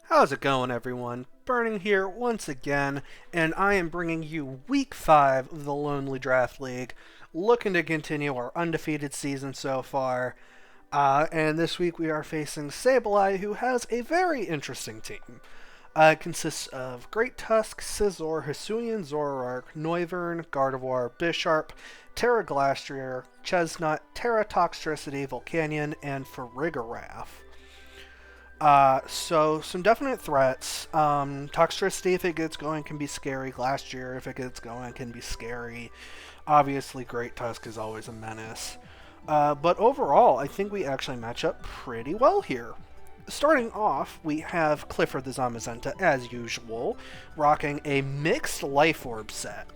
How's it going, everyone? Burning here once again, and I am bringing you Week 5 of the Lonely Draft League, looking to continue our undefeated season so far. And this week we are facing Sableye, who has a very interesting team. It consists of Great Tusk, Scizor, Hisuian Zoroark, Noivern, Gardevoir, Bisharp, Terra Glastrier, Chestnut, Terra Toxtricity, Volcanion, and Farigiraf. So some definite threats. Toxtricity, if it gets going, can be scary. Glastrier, if it gets going, can be scary. Obviously, Great Tusk is always a menace. But overall, I think we actually match up pretty well here. Starting off, we have Kleavor the Zamazenta, as usual, rocking a mixed Life Orb set.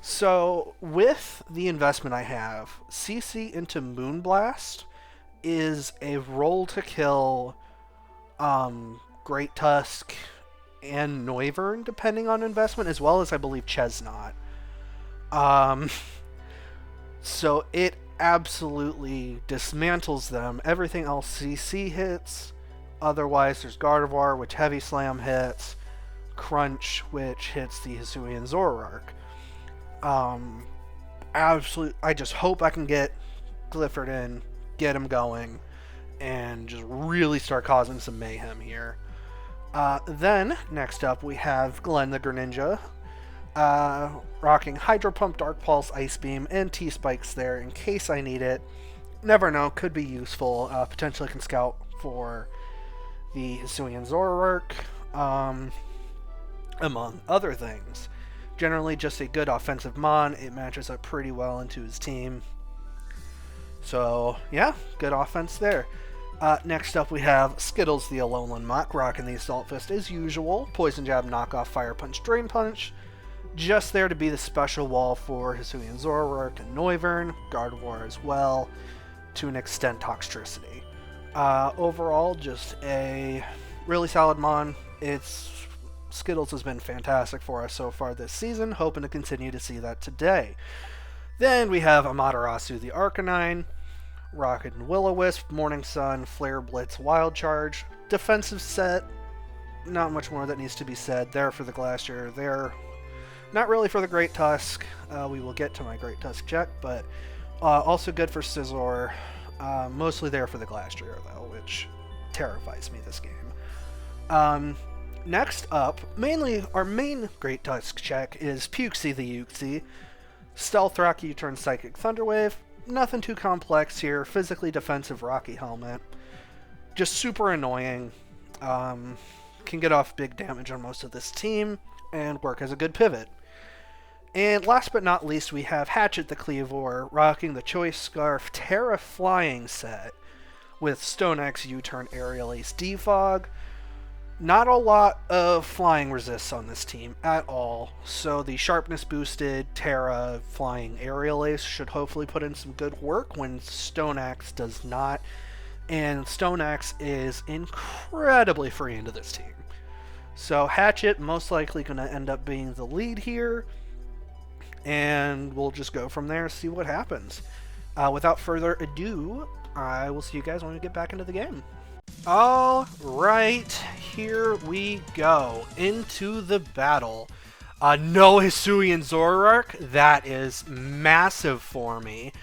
So, with the investment I have, CC into Moonblast is a roll to kill Great Tusk and Noivern, depending on investment, as well as I believe Chestnut. So it absolutely dismantles them. Everything else CC hits. Otherwise, there's Gardevoir, which Heavy Slam hits. Crunch, which hits the Hisuian Zoroark. I just hope I can get Clifford in, get him going, and just really start causing some mayhem here. Then, next up, we have Glenn the Greninja, rocking Hydro Pump, Dark Pulse, Ice Beam, and T-Spikes there in case I need it. Never know, could be useful. Potentially can scout for the Hisuian Zoroark, among other things. Generally just a good offensive mon. It matches up pretty well into his team. So, yeah, good offense there. Next up, we have Skittles the Alolan Muck, rocking the Assault Fist as usual. Poison Jab, Knockoff, Fire Punch, Drain Punch. Just there to be the special wall for Hisuian Zoroark and Noivern. Gardevoir as well, to an extent Toxtricity. Overall, just a really solid mon. Skittles has been fantastic for us so far this season, hoping to continue to see that today. Then we have Amaterasu the Arcanine, rocking Will-O-Wisp, Morning Sun, Flare Blitz, Wild Charge. Defensive set, not much more that needs to be said. There for the Glacier, there not really for the Great Tusk. We will get to my Great Tusk check, but also good for Scizor. Mostly there for the Glacier, though, which terrifies me this game. Next up, our main Great Tusk check is Pukesy the Uxie. Stealth Rock U-turn Psychic Thunderwave. Nothing too complex here. Physically defensive Rocky Helmet. Just super annoying. Can get off big damage on most of this team and work as a good pivot. And last but not least, we have Hatchet the Kleavor, rocking the Choice Scarf Terra Flying set with Stone X U-turn Aerial Ace Defog. Not a lot of flying resists on this team at all, so the sharpness boosted Terra Flying Aerial Ace should hopefully put in some good work when Stone Axe does not, and Stone Axe is incredibly free into this team. So Hatchet most likely going to end up being the lead here, and we'll just go from there, see what happens. Without further ado, I will see you guys when we get back into the game. Alright, here we go. Into the battle. No Hisuian Zoroark. That is massive for me.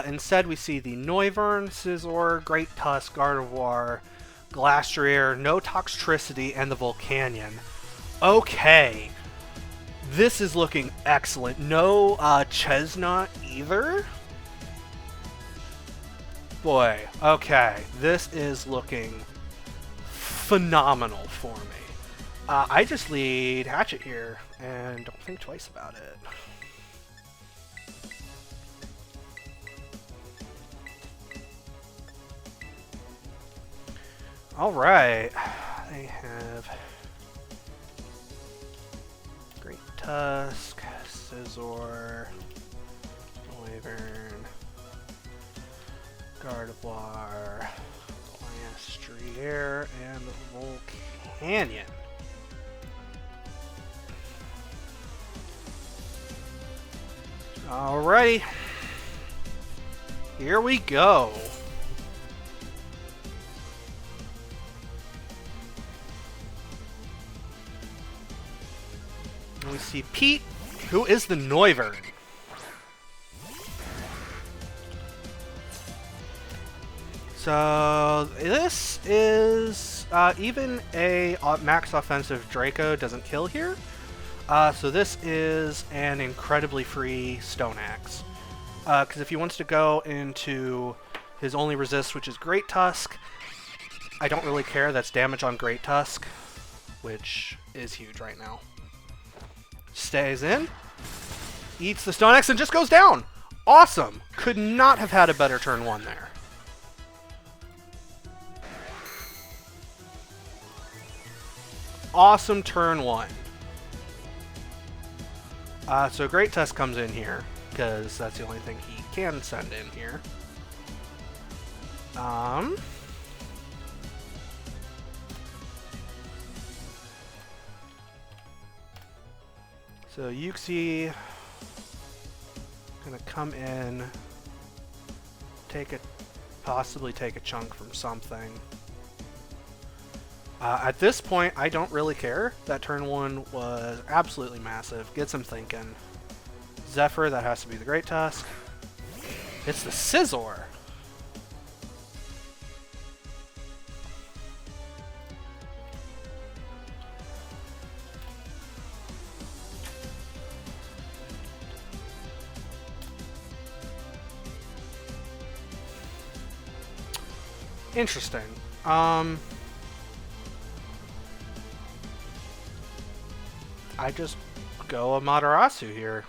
Instead, we see the Noivern, Scizor, Great Tusk, Gardevoir, Glastrier, no Toxtricity, and the Volcanion. Okay. This is looking excellent. No Chestnut either. Boy, okay, this is looking phenomenal for me. I just lead Hatchet here, and don't think twice about it. Alright, they have Great Tusk, Scizor, Noivern, Gardevoir, Glastrier, and Volcanion. Alrighty. Here we go. And we see Pete, who is the Noivern. So this is even a max offensive Draco doesn't kill here. So this is an incredibly free Stone Axe. Because if he wants to go into his only resist, which is Great Tusk, I don't really care. That's damage on Great Tusk, which is huge right now. Stays in, eats the Stone Axe, and just goes down. Awesome. Could not have had a better turn one there. Awesome turn one. So Great Tusk comes in here, because that's the only thing he can send in here. So Yuxi gonna come in, possibly take a chunk from something. At this point, I don't really care. That turn one was absolutely massive. Gets him thinking. Zephyr, that has to be the Great Tusk. It's the Scizor. Interesting. I just go Amaterasu here,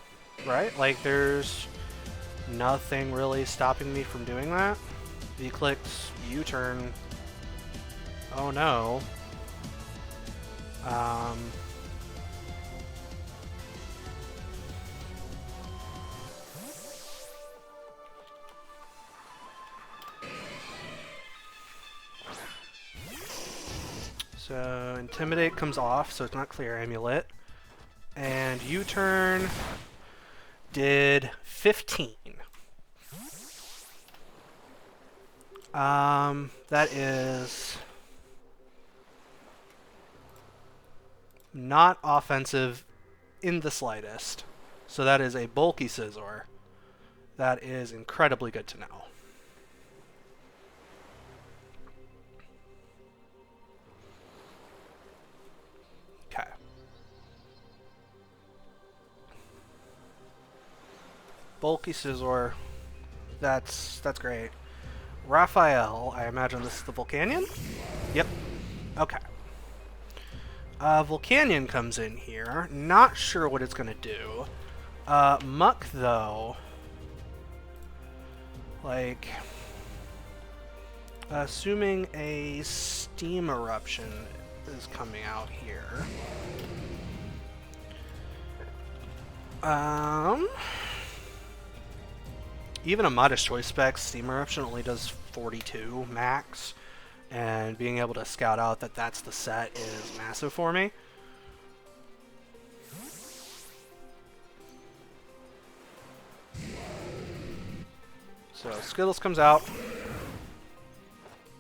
right? Like, there's nothing really stopping me from doing that. V-clicks, U-turn. Oh no. So Intimidate comes off, so it's not Clear Amulet. And U-turn did 15. That is not offensive in the slightest. So that is a bulky Scizor. That is incredibly good to know. Okay. Bulky Scizor. That's great. Raphael, I imagine this is the Volcanion? Yep. Okay. Volcanion comes in here. Not sure what it's going to do. Muck, though. Like, assuming a Steam Eruption is coming out here. Even a Modest Choice spec, Steam Eruption only does 42 max, and being able to scout out that that's the set is massive for me. So Skittles comes out.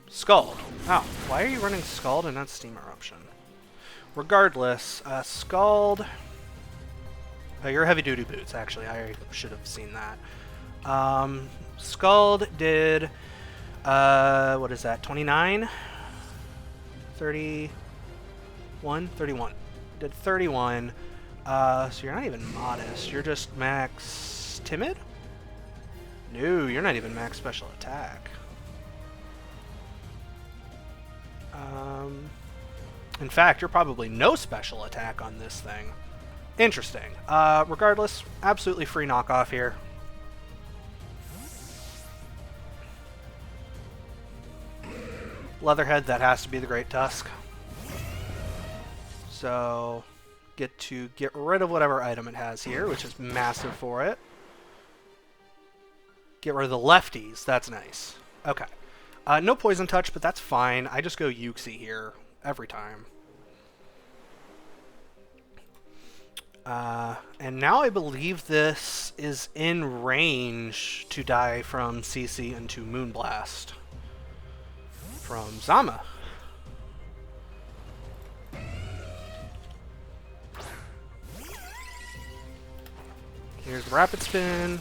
Scald. Oh, why are you running Scald and not Steam Eruption? Regardless, Scald... Oh, you're Heavy Duty Boots, actually. I should have seen that. Scald did, what is that, 29? 31? 31. Did 31. So you're not even Modest. You're just max Timid? No, you're not even max Special Attack. In fact, you're probably no Special Attack on this thing. Interesting. Regardless, absolutely free knockoff here. Leatherhead, that has to be the Great Tusk. So, get rid of whatever item it has here, which is massive for it. Get rid of the lefties, that's nice. Okay. No Poison Touch, but that's fine. I just go Yuxi here every time. And now I believe this is in range to die from CC into Moonblast. From Zama. Here's the rapid spin.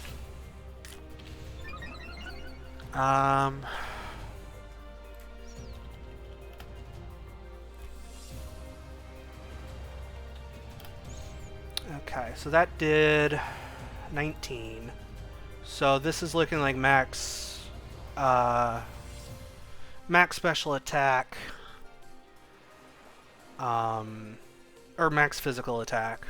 Okay, so that did 19. So this is looking like max special attack, or max physical attack,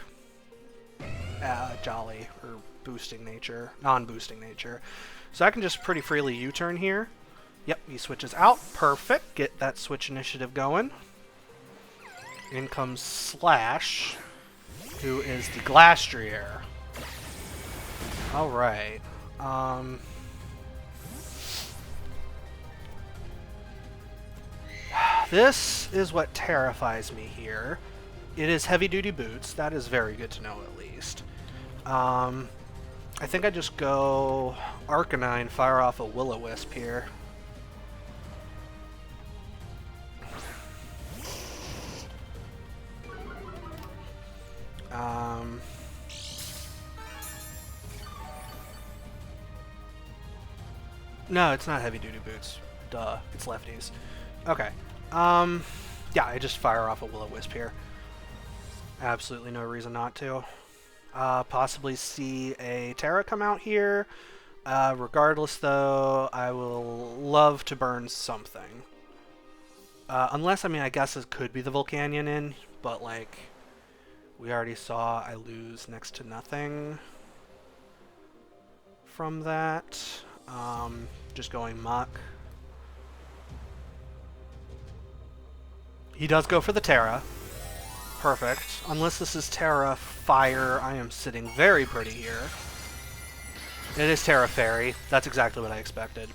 jolly, or boosting nature, non-boosting nature. So I can just pretty freely U-turn here. Yep, he switches out. Perfect. Get that switch initiative going. In comes Slash, who is the Glastrier. Alright. This is what terrifies me here. It is heavy-duty boots. That is very good to know, at least. I think I just go Arcanine, fire off a Will-O-Wisp here. No, it's not heavy-duty boots. Duh, it's lefties. Okay. Yeah, I just fire off a Will-O-Wisp here. Absolutely no reason not to. Possibly see a Terra come out here. Regardless, though, I will love to burn something. Unless, I mean, I guess it could be the Volcanion in, but, like, we already saw I lose next to nothing from that. Just going Muck. He does go for the Terra. Perfect. Unless this is Terra Fire, I am sitting very pretty here. It is Terra Fairy. That's exactly what I expected.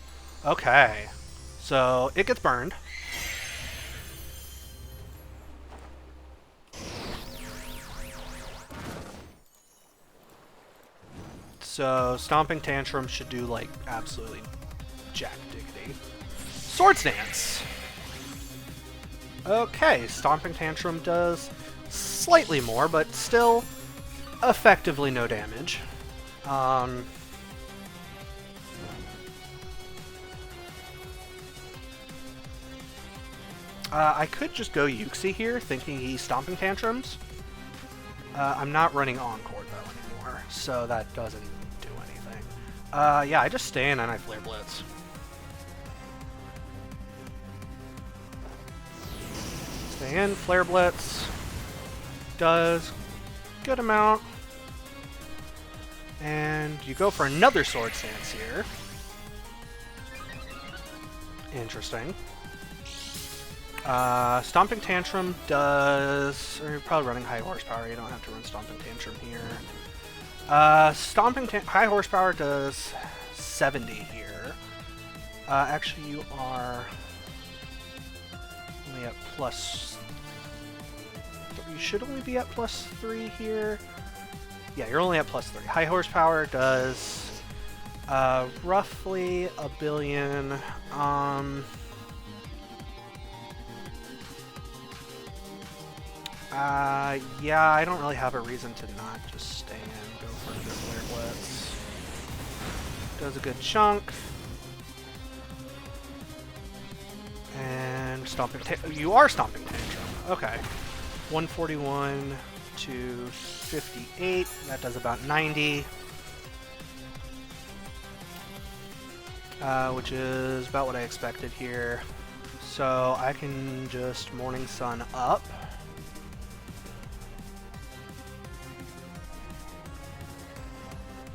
Okay. So, it gets burned. So, Stomping Tantrum should do, like, absolutely jack diggity. Swords Dance! Okay, Stomping Tantrum does slightly more, but still effectively no damage. I could just go Yuxi here, thinking he's Stomping Tantrums. I'm not running Encore, though, anymore, so that doesn't do anything. Yeah, I just stay in and I Flare Blitz. Stay in, Flare Blitz. Does good amount. And you go for another Sword Stance here. Interesting. Stomping Tantrum does... Or you're probably running High Horsepower, you don't have to run Stomping Tantrum here. High Horsepower does 70 here. Actually, you are only at plus... You should only be at plus 3 here. Yeah, you're only at plus 3. High Horsepower does roughly a billion. Yeah, I don't really have a reason to not just stay in. Go for another Flare Blitz. Does a good chunk. And Stomping You are Stomping Tantrum. Okay. 141 to 58. That does about 90. Which is about what I expected here. So I can just Morning Sun up.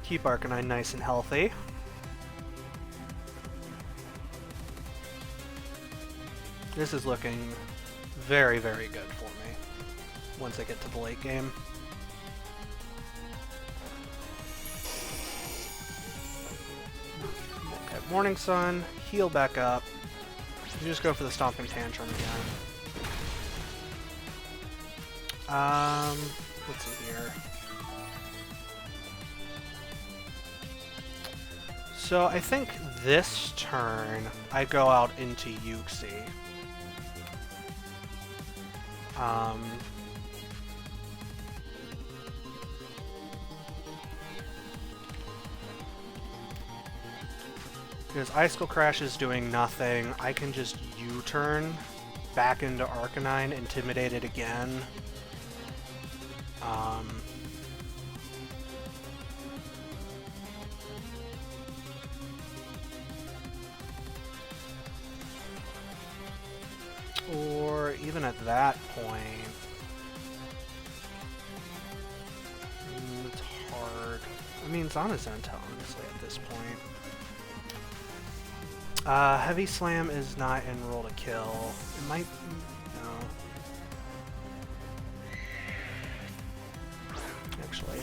Keep Arcanine nice and healthy. This is looking very, very good for me once I get to the late game. Okay, Morning Sun, heal back up. You just go for the Stomping Tantrum again. Let's see here. So I think this turn I go out into Yuxi. Because Icicle Crash is doing nothing. I can just U-turn back into Arcanine, intimidate it again. Or even at that point, it's hard. I mean, Zamazenta, honestly, at this point. Heavy Slam is not in roll to kill. It might... no. Actually.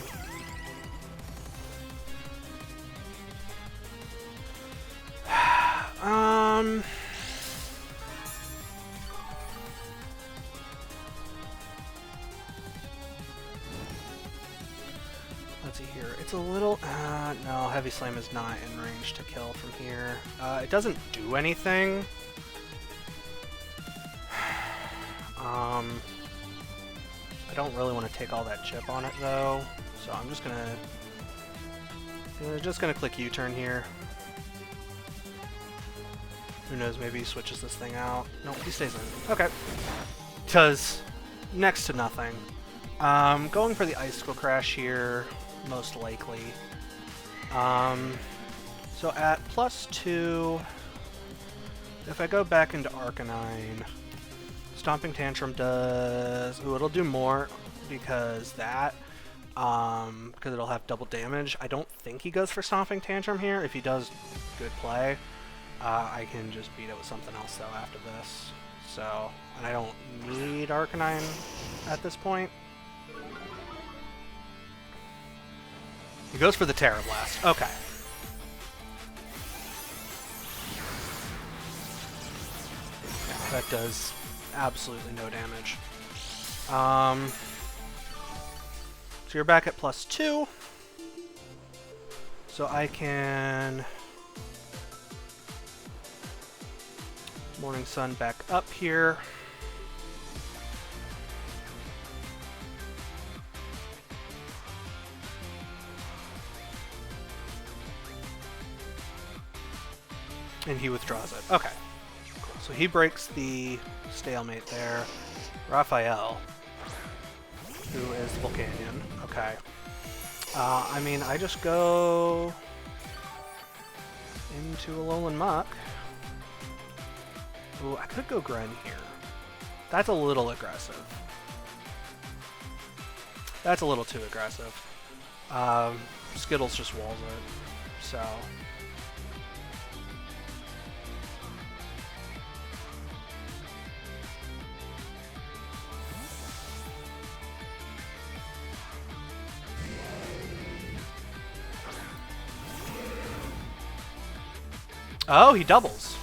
Let's see here. It's a little... no, Heavy Slam is not in range to kill from here. It doesn't do anything. I don't really want to take all that chip on it, though. So I'm just gonna click U-turn here. Who knows, maybe he switches this thing out. Nope, he stays in. Okay. Does next to nothing. Going for the Icicle Crash here, most likely. So at +2, if I go back into Arcanine, Stomping Tantrum does... ooh, it'll do more because that... because it'll have double damage. I don't think he goes for Stomping Tantrum here. If he does, good play. I can just beat it with something else, though, after this. So, and I don't need Arcanine at this point. He goes for the Terra Blast. Okay. Yeah, that does absolutely no damage. So you're back at +2. So I can... Morning Sun back up here. And he withdraws it. Okay. So he breaks the stalemate there. Raphael, who is Volcanion. Okay. I mean, I just go into Alolan Muck. Ooh, I could go Gren here. That's a little aggressive. That's a little too aggressive. Skittles just walls it. So... oh, he doubles.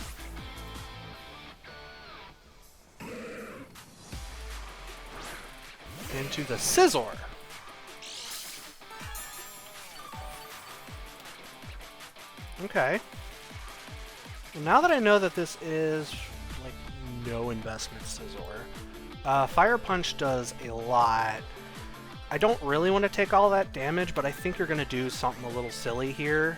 Into the Scizor. Okay. Well, now that I know that this is, like, no investment Scizor, Fire Punch does a lot. I don't really want to take all that damage, but I think you're going to do something a little silly here.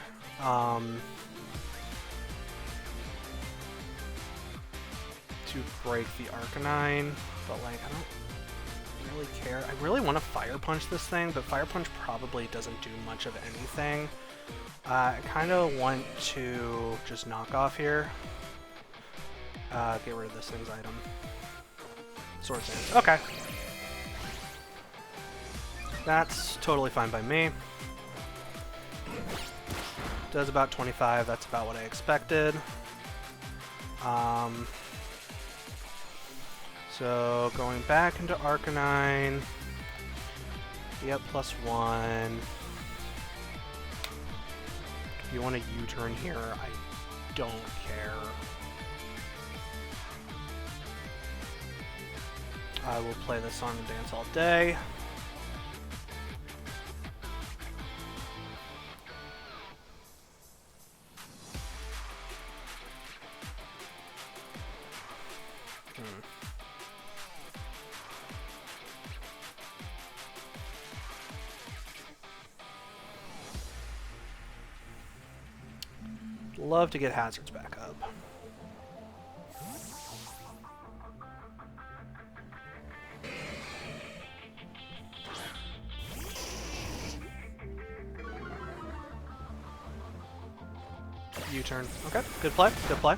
To break the Arcanine, but, like, I don't really care. I really want to Fire Punch this thing, but Fire Punch probably doesn't do much of anything. I kind of want to just knock off here. Get rid of this thing's item. Sword Sand. Okay. That's totally fine by me. Does about 25. That's about what I expected. So going back into Arcanine. Yep, +1. If you want to U-turn here, I don't care. I will play this song and dance all day. Love to get hazards back up. U-turn. Okay, good play, good play.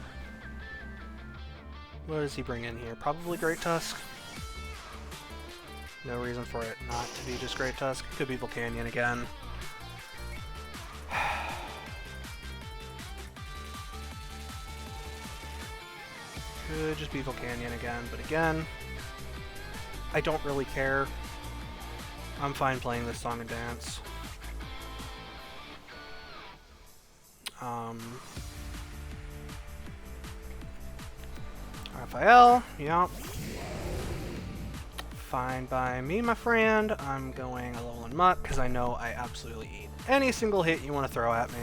What does he bring in here? Probably Great Tusk. No reason for it not to be just Great Tusk. Could be Volcanion again. Could just be Volcanion again, but again, I don't really care. I'm fine playing this Song and Dance. Raphael, yeah. Fine by me, my friend. I'm going Alolan Mutt because I know I absolutely eat any single hit you want to throw at me.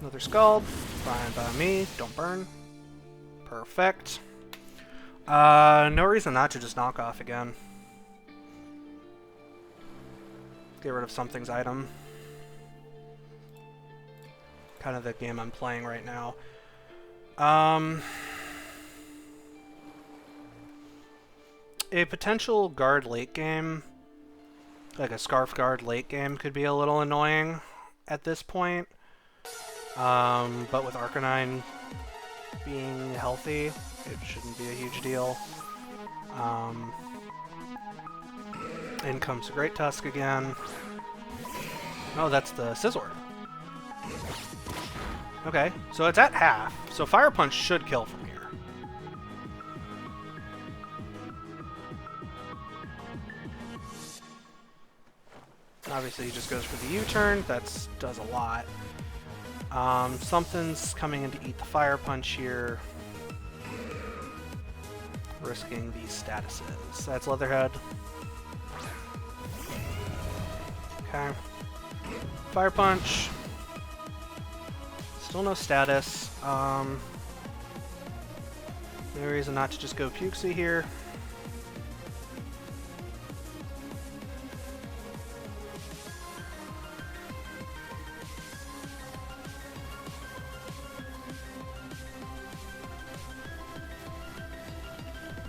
Another Scald. Fine by me. Don't burn. Perfect. No reason not to just knock off again. Get rid of something's item. Kind of the game I'm playing right now. A potential guard late game, like a Scarf Guard late game, could be a little annoying at this point. But with Arcanine being healthy, it shouldn't be a huge deal. In comes a Great Tusk again. Oh, that's the Scizor. Okay, so it's at half, so Fire Punch should kill from here. Obviously, he just goes for the U-turn. That does a lot. Something's coming in to eat the Fire Punch here. Risking these statuses. That's Leatherhead. Okay. Fire Punch. Still no status. No reason not to just go Pukesy here.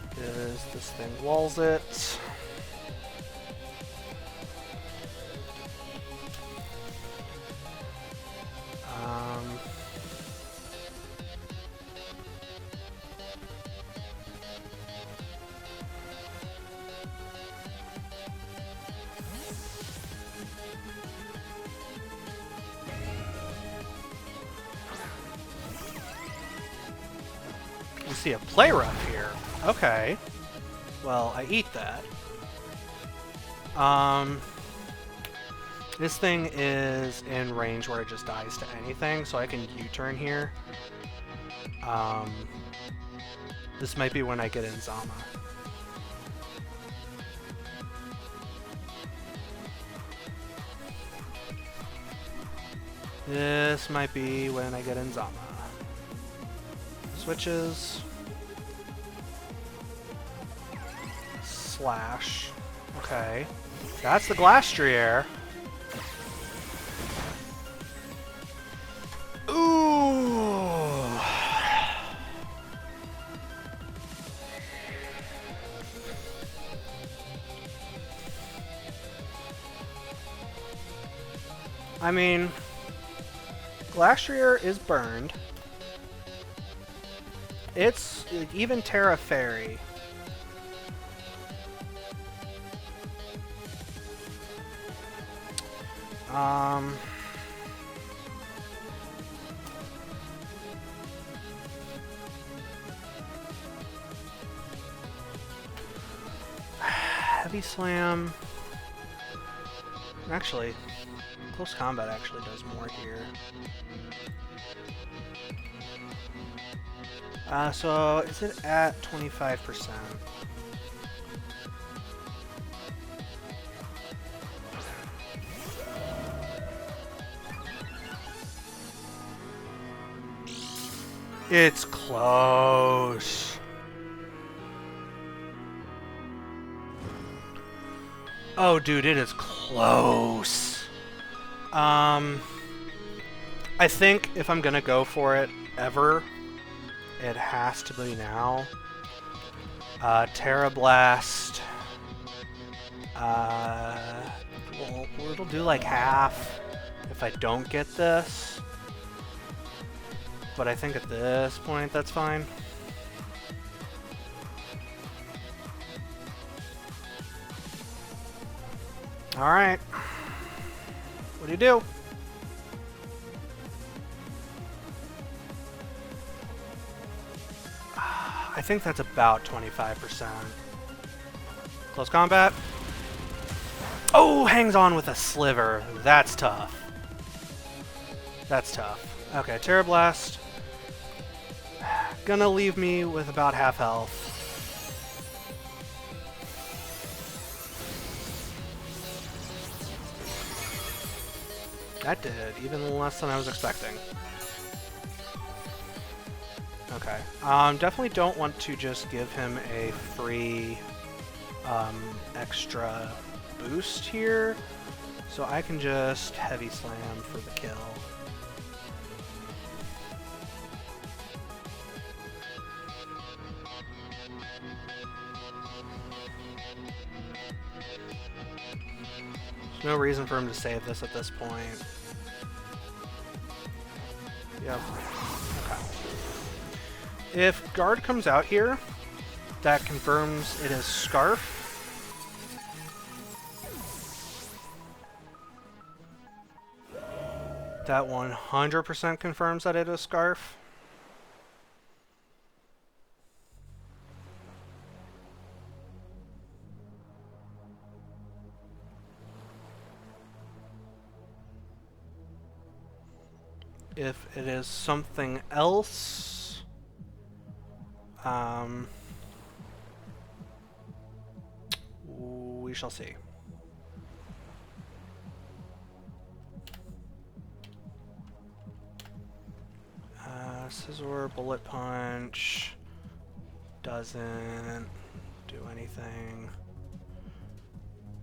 Because this thing walls it. You see a Play Rough here. Okay. Well, I eat that. This thing is in range where it just dies to anything, so I can U-turn here. This might be when I get in Zama. This might be when I get in Zama. Switches. Slash. Okay. That's the Glastrier. Ooh. I mean, Glastrier is burned. It's even Terra Fairy. Heavy Slam. Actually, Close Combat actually does more here. So is it at 25%? It's close. Oh, dude, it is close. I think if I'm gonna go for it ever, it has to be now. Terra Blast. Well, it'll do like half if I don't get this. But I think at this point, that's fine. Alright. What do you do? I think that's about 25%. Close combat. Oh, hangs on with a sliver. That's tough. That's tough. Okay, Terra Blast. Gonna leave me with about half health. That did even less than I was expecting. Okay. Definitely don't want to just give him a free extra boost here. So I can just heavy slam for the kill. There's no reason for him to save this at this point. Yep. Okay. If guard comes out here, that confirms it is Scarf. That 100% confirms that it is Scarf. If it is something else, we shall see. Scizor, Bullet Punch, doesn't do anything.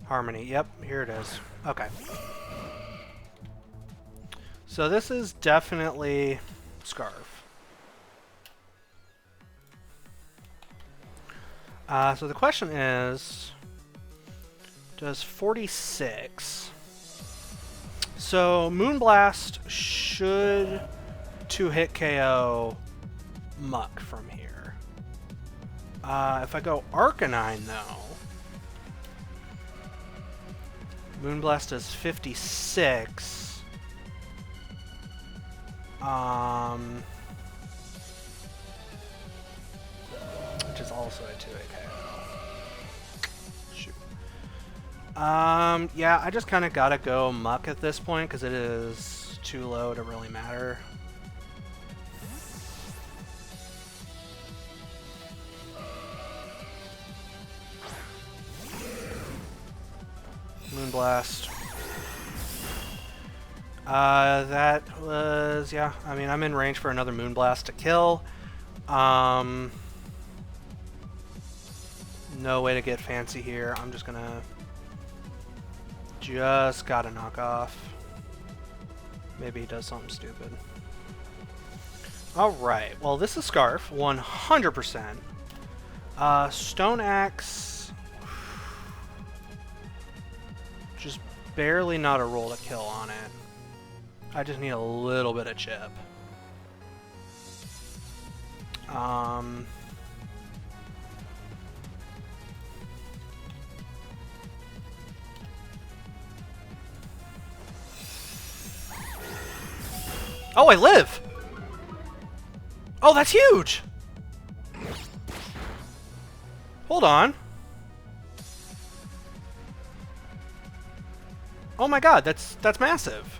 Harmony, yep, here it is. Okay. So this is definitely Scarf. So the question is, does 46... So Moonblast should 2-hit KO Muck from here. If I go Arcanine, though, Moonblast does 56. Which is also a 2-hit KO. Shoot. Yeah, I just kind of gotta go Muck at this point because it is too low to really matter. Moonblast. That was, yeah, I mean, I'm in range for another Moonblast to kill. No way to get fancy here. I'm just gonna... Just gotta knock off. Maybe he does something stupid. Alright, well, this is Scarf, 100%. Stone Axe... Just barely not a roll to kill on it. I just need a little bit of chip. Oh, I live! Oh, that's huge! Hold on. Oh my god, that's massive.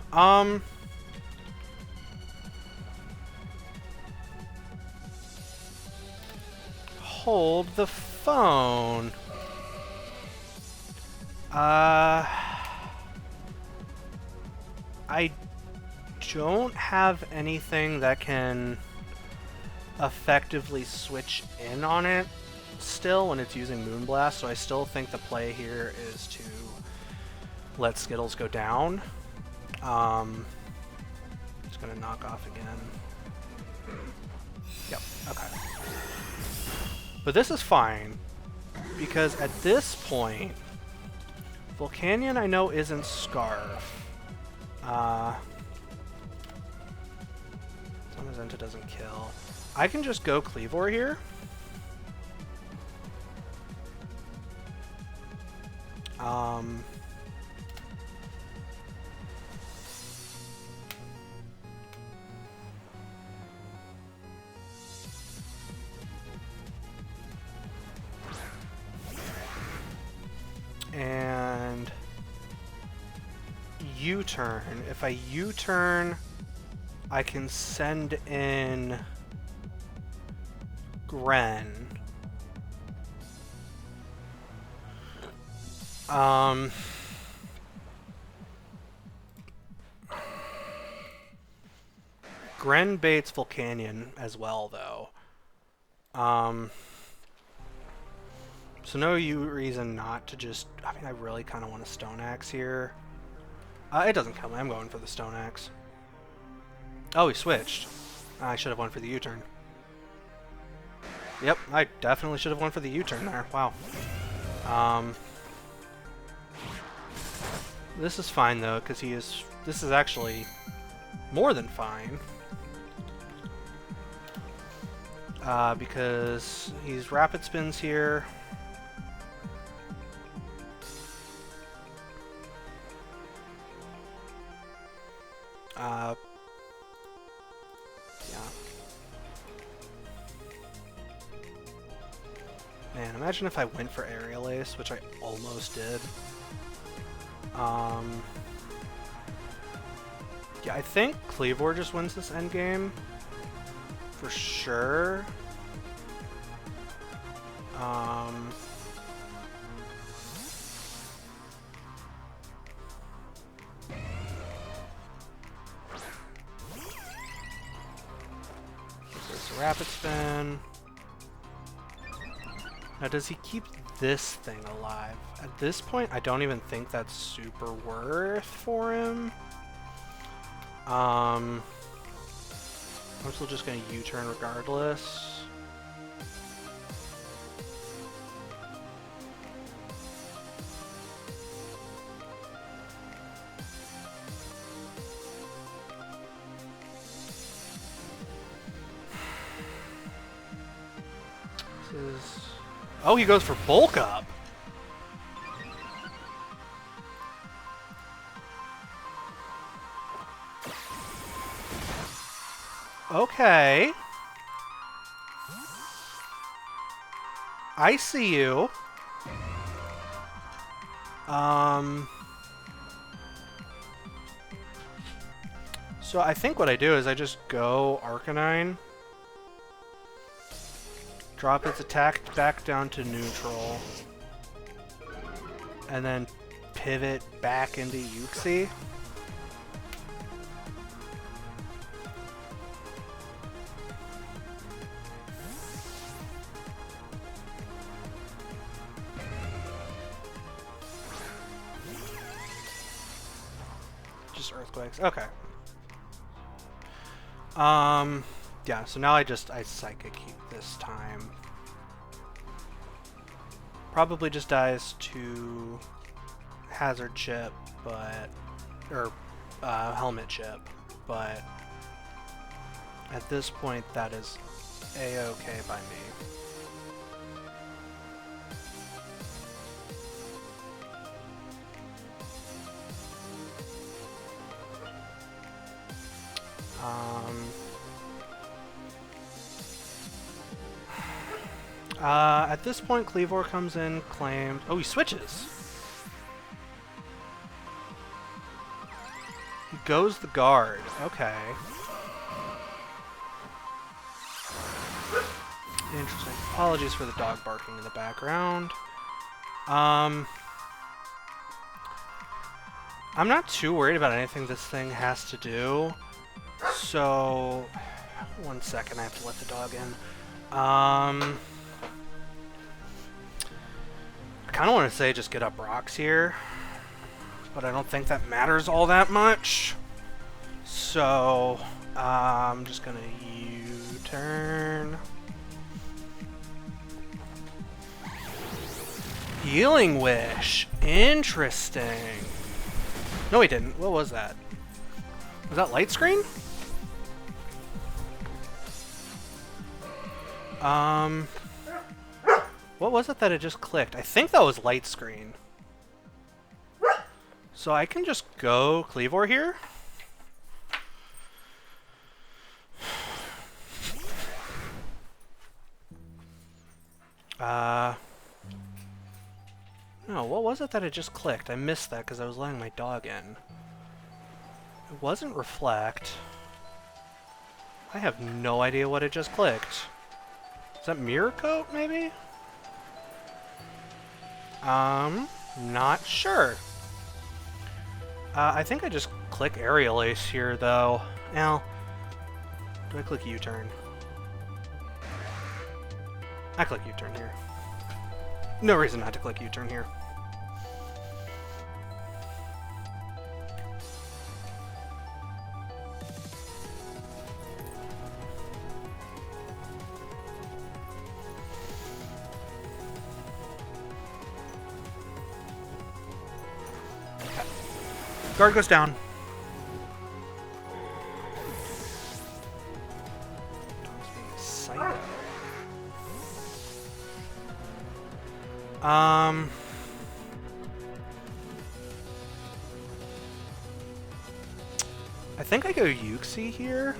Hold the phone. I don't have anything that can effectively switch in on it still when it's using Moonblast, so I still think the play here is to let Skittles go down. Just gonna knock off again. Yep, okay. But this is fine, because at this point, Volcanion I know isn't Scarf. Zamazenta doesn't kill. I can just go Kleavor here. And U-turn. If I U-turn, I can send in Gren. Gren baits Volcanion as well, though. So no reason not to just... I mean, I really kind of want a Stone Axe here. It doesn't kill me. I'm going for the Stone Axe. Oh, he switched. I should have won for the U-turn. Yep, I definitely should have won for the U-turn there. Wow. This is fine, though, because he is... This is actually more than fine. Because he's Rapid Spins here. Yeah. Man, imagine if I went for Aerial Ace, which I almost did. Yeah, I think Kleavor just wins this endgame. For sure. There's a Rapid Spin. Now, does he keep this thing alive? At this point, I don't even think that's super worth for him. I'm still just going to U-turn regardless. This is... Oh, he goes for Bulk Up! Okay. I see you. So I think what I do is I just go Arcanine. Drop its attack back down to neutral. And then pivot back into Uxie. Just Earthquakes. Okay. Yeah, so now I Psychic Heat this time. Probably just dies to Hazard Chip, but... or Helmet Chip, but... at this point, that is A-okay by me. At this point, Kleavor comes in, claimed... Oh, he switches! He goes the guard. Okay. Interesting. Apologies for the dog barking in the background. I'm not too worried about anything this thing has to do. So... 1 second, I have to let the dog in. I kind of want to say just get up rocks here. but I don't think that matters all that much. So, I'm just gonna U-turn. Healing Wish. Interesting. No, he didn't. What was that? Was that light screen? What was it that it just clicked? I think that was light screen. So I can just go Kleavor here. No, what was it that it just clicked? I missed that because I was letting my dog in. It wasn't Reflect. I have no idea what it just clicked. Is that Mirror Coat, maybe? Not sure. I think I just click Aerial Ace here, though. Now, do I click U-turn? I click U-turn here. No reason not to click U-turn here. Guard goes down. I think I go Yuxi here.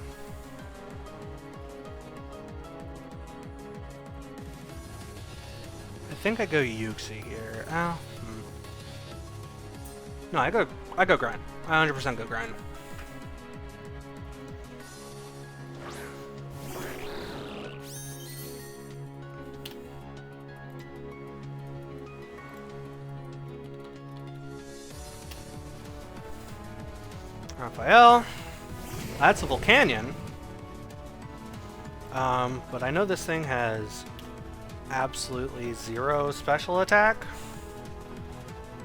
I think I go Yuxi here. Oh. No, I go grind. I 100% go grind. Raphael. That's a Volcanion. But I know this thing has absolutely 0 special attack.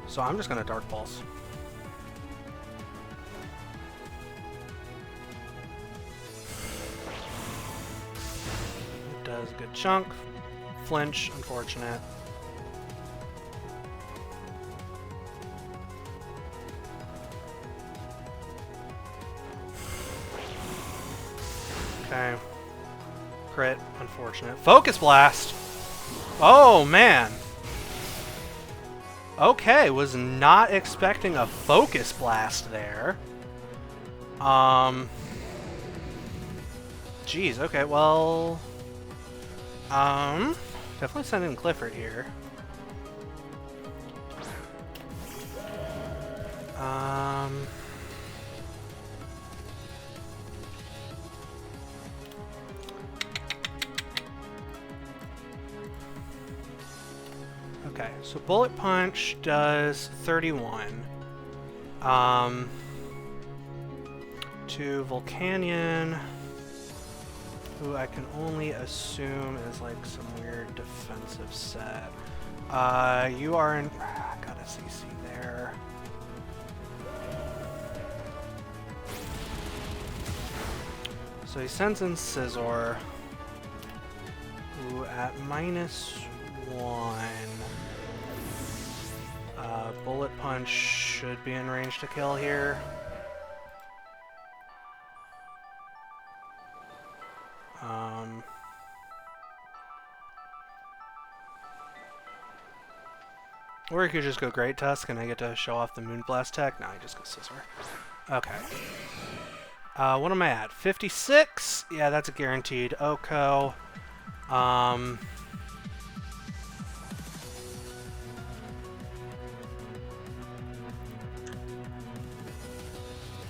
So I'm just gonna Dark Pulse. It does a good chunk. Flinch, unfortunate. Okay. Crit, unfortunate. Focus Blast! Oh, man! Okay, was not expecting a Focus Blast there. Jeez, okay, well... definitely sending Clifford here. Okay, so Bullet Punch does 31. To Volcanion, who I can only assume is like some weird defensive set. You are in... got a CC there. So he sends in Scizor, who at -1. Bullet Punch should be in range to kill here. Or you could just go Great Tusk and I get to show off the Moonblast tech. No, I just go Scizor. Okay. What am I at? 56? Yeah, that's a guaranteed Oko.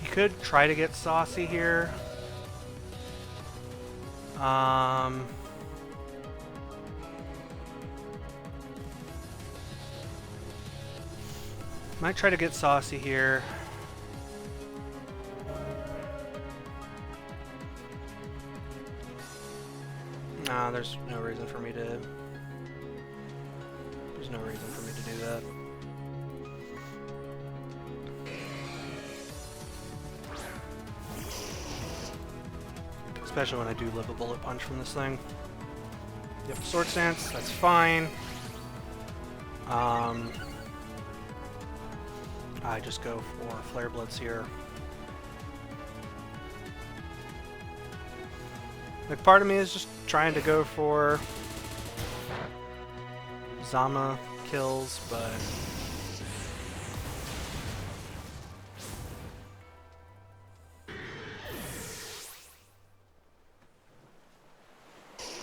He could try to get saucy here. Might try to get saucy here. Nah, there's no reason for me to... There's no reason for me to do that. Especially when I do live a bullet punch from this thing. Yep, Sword Stance, that's fine. I just go for Flare Blitz here. Like, part of me is just trying to go for Zama kills, but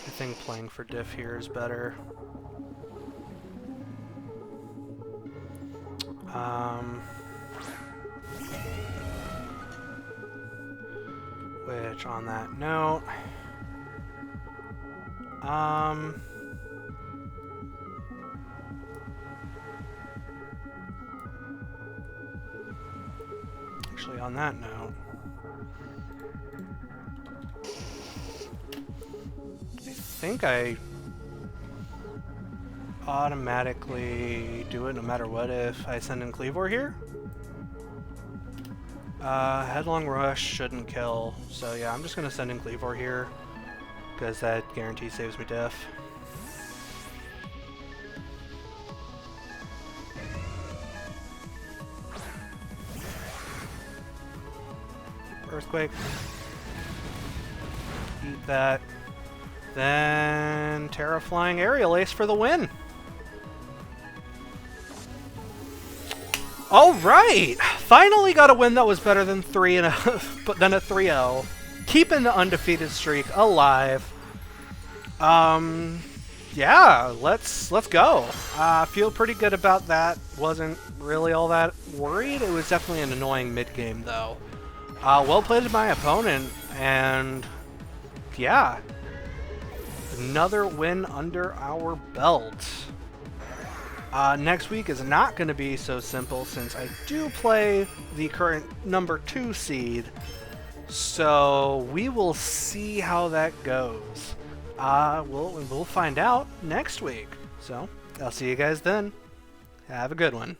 I think playing for diff here is better. Which, on that note, actually, on that note, I think I automatically do it no matter what if I send in Kleavor here. Headlong Rush shouldn't kill, so yeah, I'm just gonna send in Kleavor here, because that guarantee saves me diff. Earthquake. Eat that. Then Terraflying Aerial Ace for the win. All right, finally got a win that was better than 3-0, keeping the undefeated streak alive. Yeah, let's go. Feel pretty good about that. Wasn't really all that worried. It was definitely an annoying mid game though. Well played by my opponent, and yeah, another win under our belt. Next week is not going to be so simple since I do play the current #2 seed. So we will see how that goes. We'll find out next week. So I'll see you guys then. Have a good one.